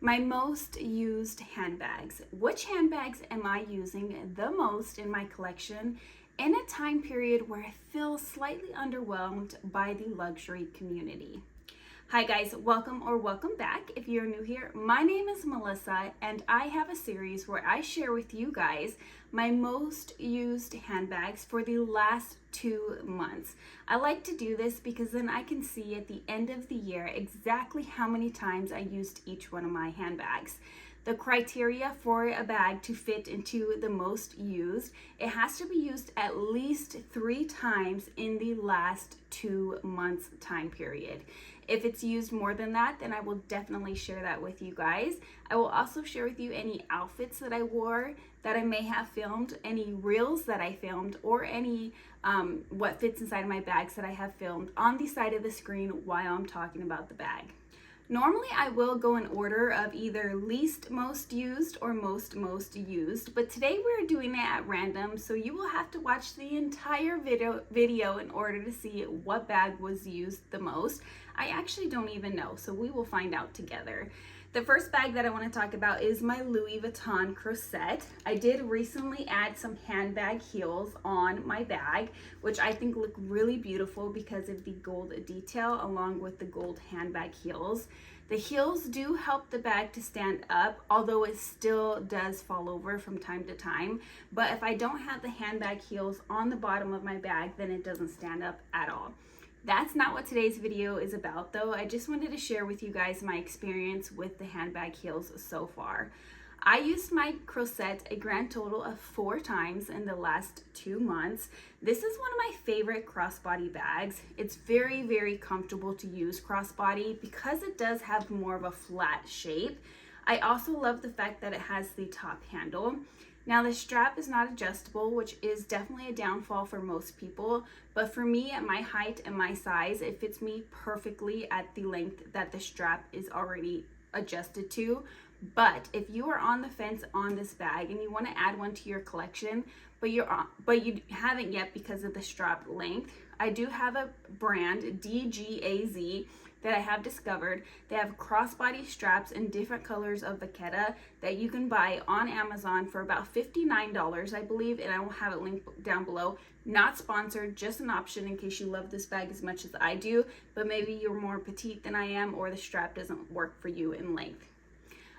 My most used handbags. Which handbags am I using the most in my collection in a time period where I feel slightly underwhelmed by the luxury community? Hi guys, welcome back. If you're new here, my name is Melissa and I have a series where I share with you guys my most used handbags for the last 2 months. I like to do this because then I can see at the end of the year exactly how many times I used each one of my handbags. The criteria for a bag to fit into the most used, it has to be used at least 3 times in the last 2 months time period. If it's used more than that, then I will definitely share that with you guys. I will also share with you any outfits that I wore that I may have filmed, any reels that I filmed, or any what fits inside of my bags that I have filmed on the side of the screen while I'm talking about the bag. Normally I will go in order of either least most used or most used, but today we're doing it at random, so you will have to watch the entire video in order to see what bag was used the most. I actually don't even know, so we will find out together. The first bag that I want to talk about is my Louis Vuitton crossette. I did recently add some handbag heels on my bag, which I think look really beautiful because of the gold detail along with the gold handbag heels. The heels do help the bag to stand up, although it still does fall over from time to time. But if I don't have the handbag heels on the bottom of my bag, then it doesn't stand up at all. That's not what today's video is about though. I just wanted to share with you guys my experience with the handbag heels so far. I used my crossette a grand total of 4 times in the last 2 months. This is one of my favorite crossbody bags. It's very comfortable to use crossbody because it does have more of a flat shape. I also love the fact that it has the top handle. Now the strap is not adjustable, which is definitely a downfall for most people, but for me at my height and my size, it fits me perfectly at the length that the strap is already adjusted to. But if you are on the fence on this bag and you want to add one to your collection, but you haven't yet because of the strap length, I do have a brand, DGAZ, that I have discovered. They have crossbody straps in different colors of vachetta that you can buy on Amazon for about $59, I believe, and I will have it linked down below. Not sponsored, just an option in case you love this bag as much as I do, but maybe you're more petite than I am or the strap doesn't work for you in length.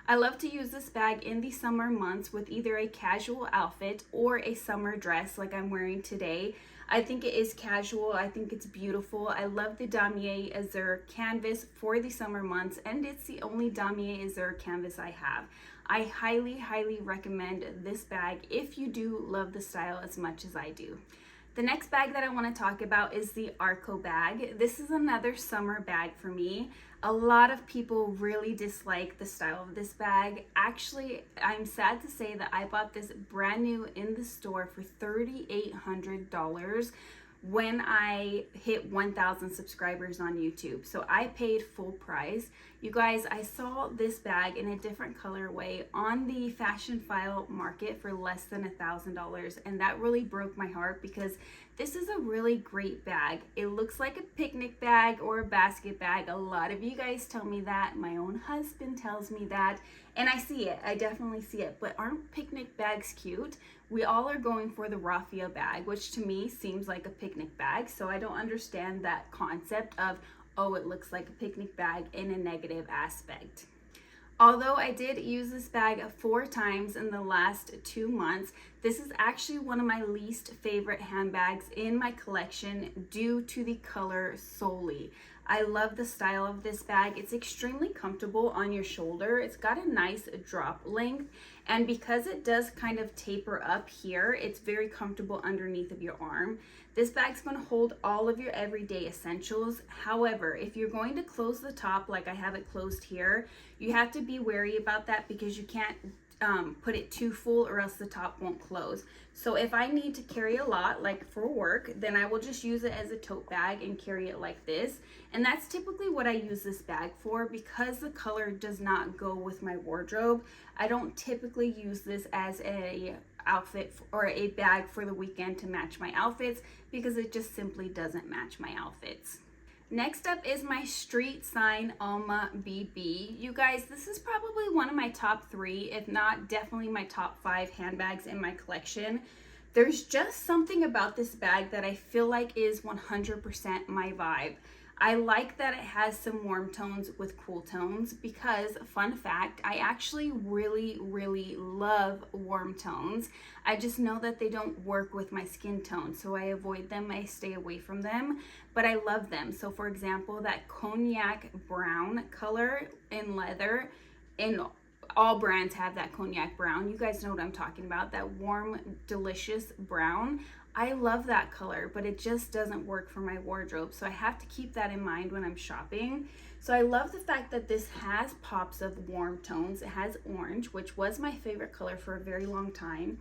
I love to use this bag in the summer months with either a casual outfit or a summer dress like I'm wearing today. I think it is casual. I think it's beautiful. I love the damier azur canvas for the summer months, and it's the only damier azur canvas I have. I highly recommend this bag if you do love the style as much as I do. The next bag that I want to talk about is the Arco bag. This is another summer bag for me. A lot of people really dislike the style of this bag. Actually, I'm sad to say that I bought this brand new in the store for $3,800 when I hit 1,000 subscribers on YouTube. So I paid full price. You guys, I saw this bag in a different colorway on the fashion file market for less than $1,000, and that really broke my heart because this is a really great bag. It looks like a picnic bag or a basket bag. A lot of you guys tell me that. My own husband tells me that, and I see it. I definitely see it. But aren't picnic bags cute? We all are going for the raffia bag, which to me seems like a picnic bag. So I don't understand that concept of, oh, it looks like a picnic bag in a negative aspect. Although I did use this bag 4 times in the last 2 months, this is actually one of my least favorite handbags in my collection due to the color solely. I love the style of this bag. It's extremely comfortable on your shoulder. It's got a nice drop length, and because it does kind of taper up here, it's very comfortable underneath of your arm. This bag's going to hold all of your everyday essentials. However, if you're going to close the top like I have it closed here, you have to be wary about that because you can't put it too full or else the top won't close. So if I need to carry a lot, like for work, then I will just use it as a tote bag and carry it like this. And that's typically what I use this bag for because the color does not go with my wardrobe. I don't typically use this as a outfit or a bag for the weekend to match my outfits because it just simply doesn't match my outfits. Next up is my street sign Alma BB. You guys, this is probably one of my top 3, if not definitely my top 5 handbags in my collection. There's just something about this bag that I feel like is 100% my vibe. I like that it has some warm tones with cool tones because, fun fact, I actually really love warm tones. I just know that they don't work with my skin tone, so I avoid them, I stay away from them, but I love them. So for example, that cognac brown color in leather, in all brands have that cognac brown. You guys know what I'm talking about, that warm, delicious brown. I love that color, but it just doesn't work for my wardrobe. So I have to keep that in mind when I'm shopping. So I love the fact that this has pops of warm tones. It has orange, which was my favorite color for a very long time.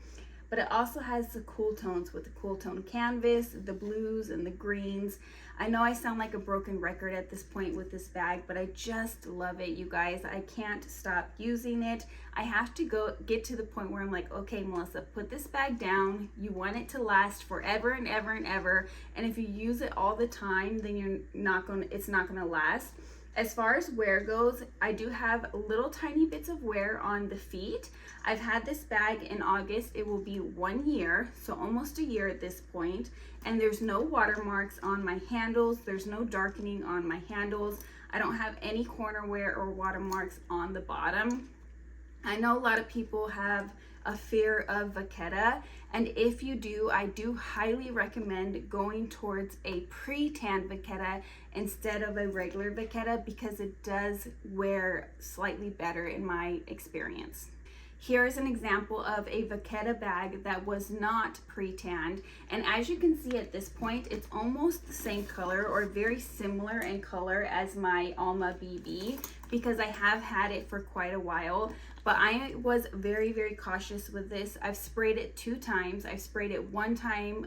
But it also has the cool tones with the cool tone canvas, the blues and the greens. I know I sound like a broken record at this point with this bag, but I just love it, you guys. I can't stop using it. I have to get to the point where I'm like, okay, Melissa, put this bag down. You want it to last forever and ever and ever. And if you use it all the time, then it's not gonna last. As far as wear goes, I do have little tiny bits of wear on the feet. I've had this bag in August. It will be 1 year, so almost a year at this point. And there's no watermarks on my handles. There's no darkening on my handles. I don't have any corner wear or watermarks on the bottom. I know a lot of people have a fear of Veneta, and if you do, I do highly recommend going towards a pre-tanned Veneta instead of a regular Veneta because it does wear slightly better in my experience. Here is an example of a Veneta bag that was not pre-tanned, and as you can see at this point, it's almost the same color or very similar in color as my Alma BB because I have had it for quite a while. But I was very cautious with this. I've sprayed it 2 times. I've sprayed it 1 time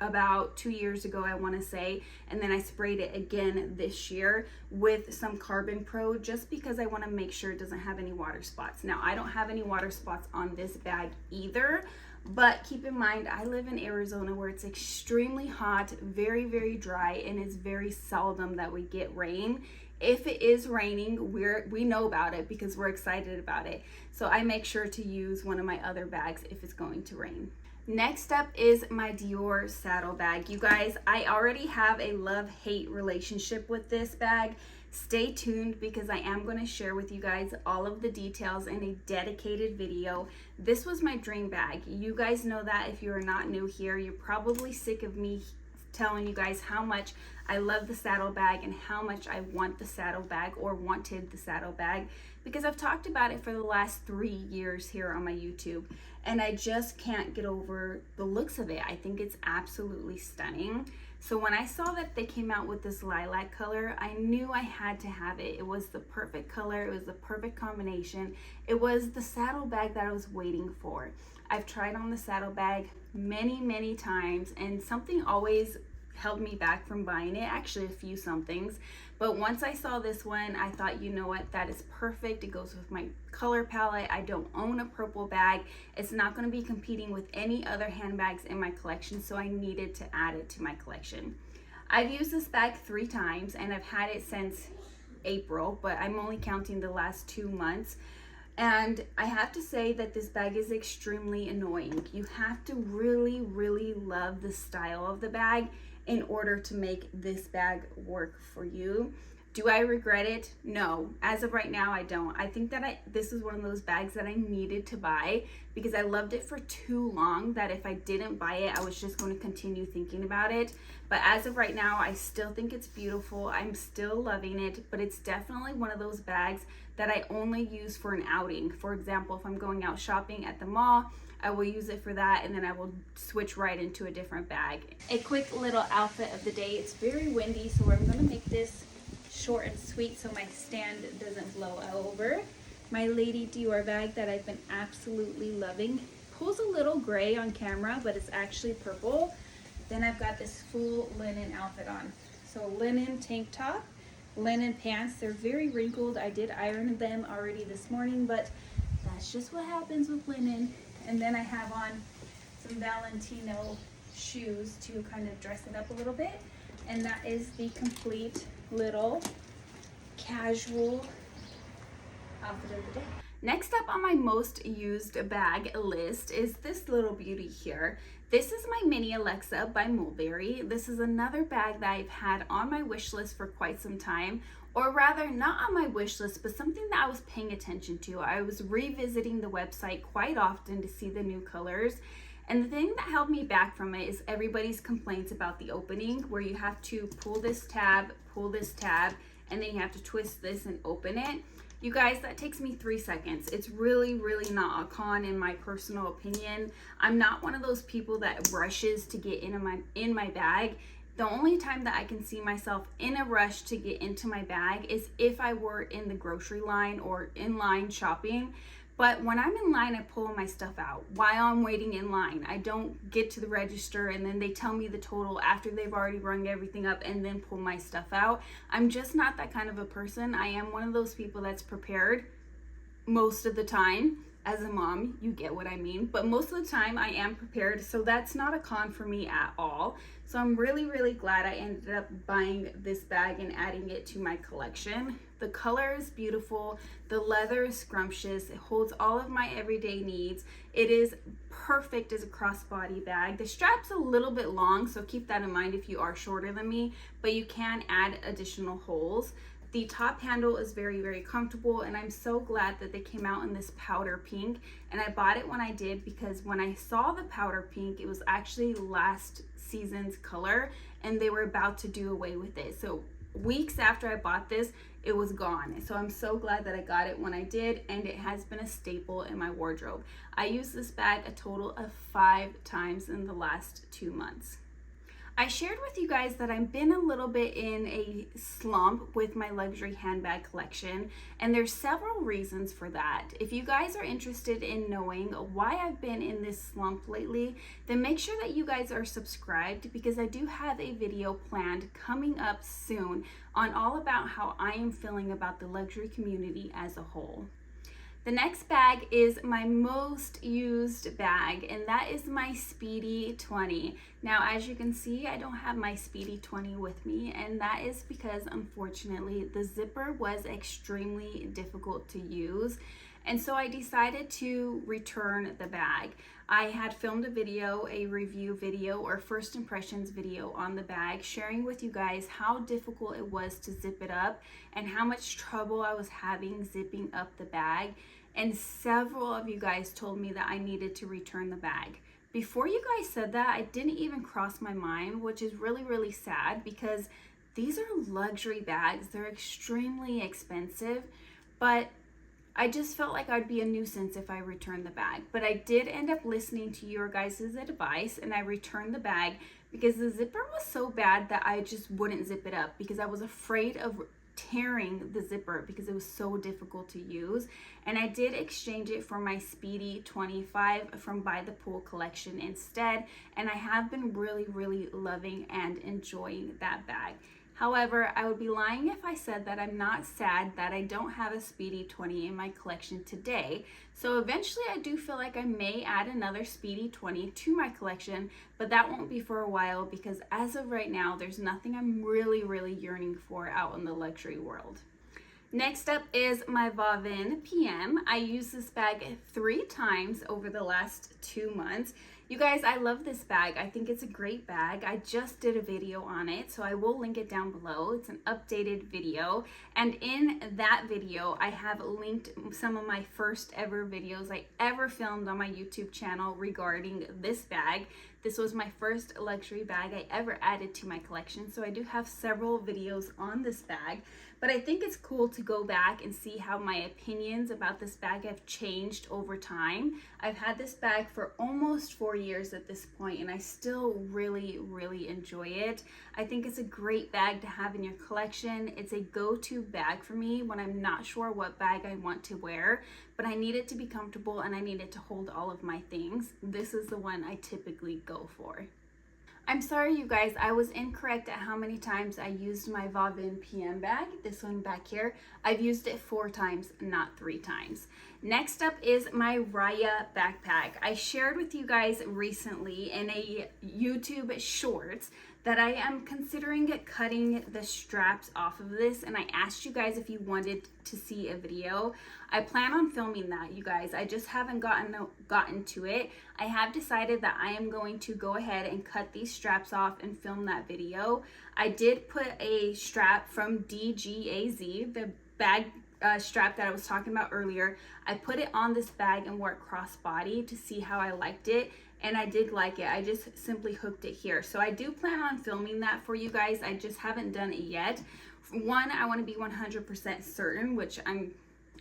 about 2 years ago, I want to say, and then I sprayed it again this year with some Carbon Pro just because I want to make sure it doesn't have any water spots. Now, I don't have any water spots on this bag either, but keep in mind, I live in Arizona where it's extremely hot, very dry, and it's very seldom that we get rain. If it is raining, we know about it because we're excited about it. So I make sure to use one of my other bags if it's going to rain. Next up is my Dior saddle bag. You guys, I already have a love-hate relationship with this bag. Stay tuned because I am going to share with you guys all of the details in a dedicated video. This was my dream bag. You guys know that if you are not new here, you're probably sick of me telling you guys how much I love the saddle bag and how much I want the saddle bag or wanted the saddle bag because I've talked about it for the last 3 years here on my YouTube and I just can't get over the looks of it. I think it's absolutely stunning. So when I saw that they came out with this lilac color, I knew I had to have it. It was the perfect color. It was the perfect combination. It was the saddle bag that I was waiting for. I've tried on the saddle bag many times and something always held me back from buying it, actually a few somethings, but once I saw this one, I thought, you know what, that is perfect. It goes with my color palette. I don't own a purple bag. It's not going to be competing with any other handbags in my collection, so I needed to add it to my collection. I've used this bag 3 times and I've had it since April, but I'm only counting the last 2 months. And I have to say that this bag is extremely annoying. You have to really love the style of the bag in order to make this bag work for you. Do I regret it? No. As of right now, I don't. I think that this is one of those bags that I needed to buy because I loved it for too long that if I didn't buy it, I was just going to continue thinking about it. But as of right now, I still think it's beautiful. I'm still loving it, but it's definitely one of those bags that I only use for an outing. For example, if I'm going out shopping at the mall, I will use it for that and then I will switch right into a different bag. A quick little outfit of the day. It's very windy, so I'm going to make this short and sweet so my stand doesn't blow over. My Lady Dior bag that I've been absolutely loving. Pulls a little gray on camera, but it's actually purple. Then I've got this full linen outfit on. So linen tank top, linen pants. They're very wrinkled. I did iron them already this morning, but that's just what happens with linen. And then I have on some Valentino shoes to kind of dress it up a little bit. And that is the complete little casual outfit of the day. Next up on my most used bag list is this little beauty here. This is my Mini Alexa by Mulberry. This is another bag that I've had on my wish list for quite some time, or rather not on my wish list, but something that I was paying attention to. I was revisiting the website quite often to see the new colors. And the thing that held me back from it is everybody's complaints about the opening, where you have to pull this tab, and then you have to twist this and open it. You guys, that takes me 3 seconds. It's really not a con in my personal opinion. I'm not one of those people that rushes to get in my bag. The only time that I can see myself in a rush to get into my bag is if I were in the grocery line or in line shopping. But when I'm in line, I pull my stuff out while I'm waiting in line. I don't get to the register and then they tell me the total after they've already rung everything up and then pull my stuff out. I'm just not that kind of a person. I am one of those people that's prepared most of the time. As a mom, you get what I mean. But most of the time I am prepared, so that's not a con for me at all. So I'm really glad I ended up buying this bag and adding it to my collection. The color is beautiful. The leather is scrumptious. It holds all of my everyday needs. It is perfect as a crossbody bag. The strap's a little bit long, so keep that in mind if you are shorter than me, but you can add additional holes. The top handle is very comfortable, and I'm so glad that they came out in this powder pink. And I bought it when I did because when I saw the powder pink, it was actually last season's color and they were about to do away with it. So weeks after I bought this, it was gone. So I'm so glad that I got it when I did, and it has been a staple in my wardrobe. I used this bag a total of 5 times in the last 2 months. I shared with you guys that I've been a little bit in a slump with my luxury handbag collection, and there's several reasons for that. If you guys are interested in knowing why I've been in this slump lately, then make sure that you guys are subscribed, because I do have a video planned coming up soon on all about how I am feeling about the luxury community as a whole. The next bag is my most used bag, and that is my Speedy 20. Now, as you can see, I don't have my Speedy 20 with me, and that is because, unfortunately, the zipper was extremely difficult to use. And so I decided to return the bag. I had filmed a video, a review video or first impressions video on the bag, sharing with you guys how difficult it was to zip it up and how much trouble I was having zipping up the bag. And several of you guys told me that I needed to return the bag. Before you guys said that, it didn't even cross my mind, which is really sad, because these are luxury bags. They're extremely expensive, but I just felt like I'd be a nuisance if I returned the bag. But I did end up listening to your guys' advice, and I returned the bag because the zipper was so bad that I just wouldn't zip it up, because I was afraid of tearing the zipper because it was so difficult to use. And I did exchange it for my Speedy 25 from By the Pool collection instead, and I have been really loving and enjoying that bag. However, I would be lying if I said that I'm not sad that I don't have a Speedy 20 in my collection today. So eventually I do feel like I may add another Speedy 20 to my collection, but that won't be for a while, because as of right now, there's nothing I'm really yearning for out in the luxury world. Next up is my Vavin PM. I used this bag 3 times over the last 2 months. You guys, I love this bag. I think it's a great bag. I just did a video on it, so I will link it down below. It's an updated video, and in that video, I have linked some of my first ever videos I ever filmed on my YouTube channel regarding this bag. This was my first luxury bag I ever added to my collection, so I do have several videos on this bag. But I think it's cool to go back and see how my opinions about this bag have changed over time. I've had this bag for almost 4 years at this point, and I still really enjoy it. I think it's a great bag to have in your collection. It's a go-to bag for me when I'm not sure what bag I want to wear, but I need it to be comfortable and I need it to hold all of my things. This is the one I typically go for. I'm sorry, you guys, I was incorrect at how many times I used my Vavin PM bag. This one back here, I've used it 4 times, not 3 times. Next up is my Ryia backpack. I shared with you guys recently in a YouTube Shorts that I am considering cutting the straps off of this, and I asked you guys if you wanted to see a video. I plan on filming that, you guys. I just haven't gotten to it. I have decided that I am going to go ahead and cut these straps off and film that video. I did put a strap from DGAZ, the bag strap that I was talking about earlier. I put it on this bag and wore it crossbody to see how I liked it. And I did like it. I just simply hooked it here. So I do plan on filming that for you guys. I just haven't done it yet. One, I want to be 100% certain, which I'm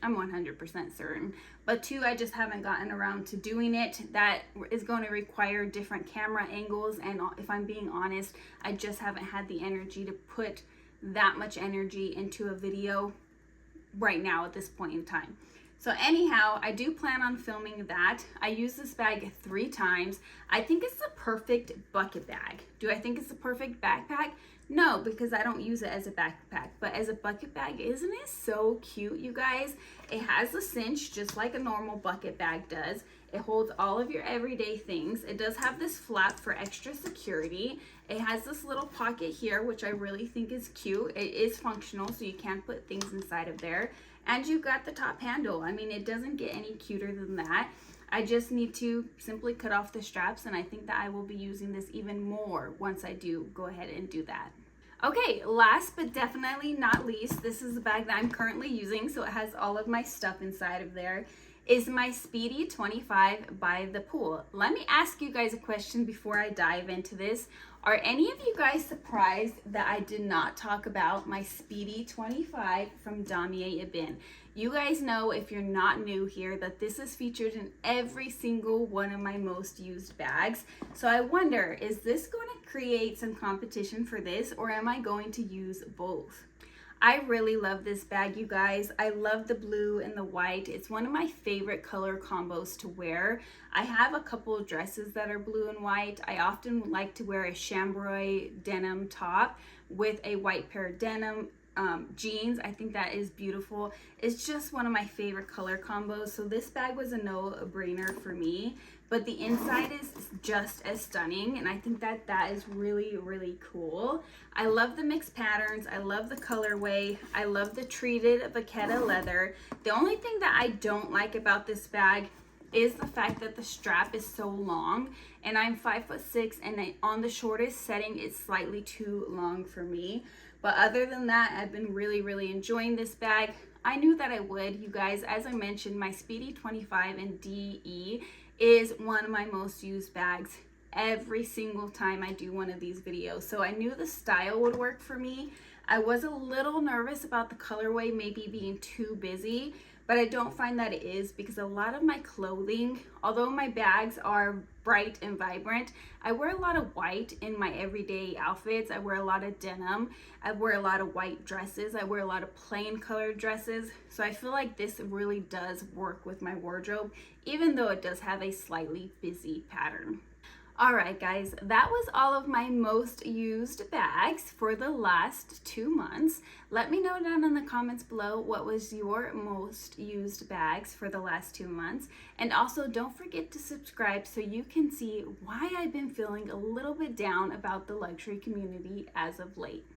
100% certain. But two, I just haven't gotten around to doing it. That is going to require different camera angles. And if I'm being honest, I just haven't had the energy to put that much energy into a video right now at this point in time. So anyhow, I do plan on filming that. I use this bag 3 times. I think it's the perfect bucket bag. Do I think it's the perfect backpack? No, because I don't use it as a backpack. But as a bucket bag, isn't it so cute, you guys? It has a cinch just like a normal bucket bag does. It holds all of your everyday things. It does have this flap for extra security. It has this little pocket here, which I really think is cute. It is functional, so you can put things inside of there. And you've got the top handle. I mean, it doesn't get any cuter than that. I just need to simply cut off the straps, and I think that I will be using this even more once I do go ahead and do that. Okay, last but definitely not least, this is the bag that I'm currently using, so it has all of my stuff inside of there, is my Speedy 25 by the pool. Let me ask you guys a question before I dive into this. Are any of you guys surprised that I did not talk about my Speedy 25 from Damier Ebene? You guys know, if you're not new here, that this is featured in every single one of my most used bags. So I wonder, is this going to create some competition for this, or am I going to use both? I really love this bag, you guys. I love the blue and the white. It's one of my favorite color combos to wear. I have a couple of dresses that are blue and white. I often like to wear a chambray denim top with a white pair of denim jeans. I think that is beautiful. It's just one of my favorite color combos. So this bag was a no-brainer for me. But the inside is just as stunning, and I think that that is really, really cool. I love the mixed patterns. I love the colorway. I love the treated Vachetta leather. The only thing that I don't like about this bag is the fact that the strap is so long, and I'm 5'6", and on the shortest setting, it's slightly too long for me. But other than that, I've been really, really enjoying this bag. I knew that I would, you guys. As I mentioned, my Speedy 25 in DE is one of my most used bags every single time I do one of these videos. So I knew the style would work for me. I was a little nervous about the colorway maybe being too busy, but I don't find that it is, because a lot of my clothing, although my bags are bright and vibrant, I wear a lot of white in my everyday outfits. I wear a lot of denim. I wear a lot of white dresses. I wear a lot of plain colored dresses. So I feel like this really does work with my wardrobe, even though it does have a slightly busy pattern. Alright guys, that was all of my most used bags for the last 2 months. Let me know down in the comments below what was your most used bags for the last 2 months. And also don't forget to subscribe so you can see why I've been feeling a little bit down about the luxury community as of late.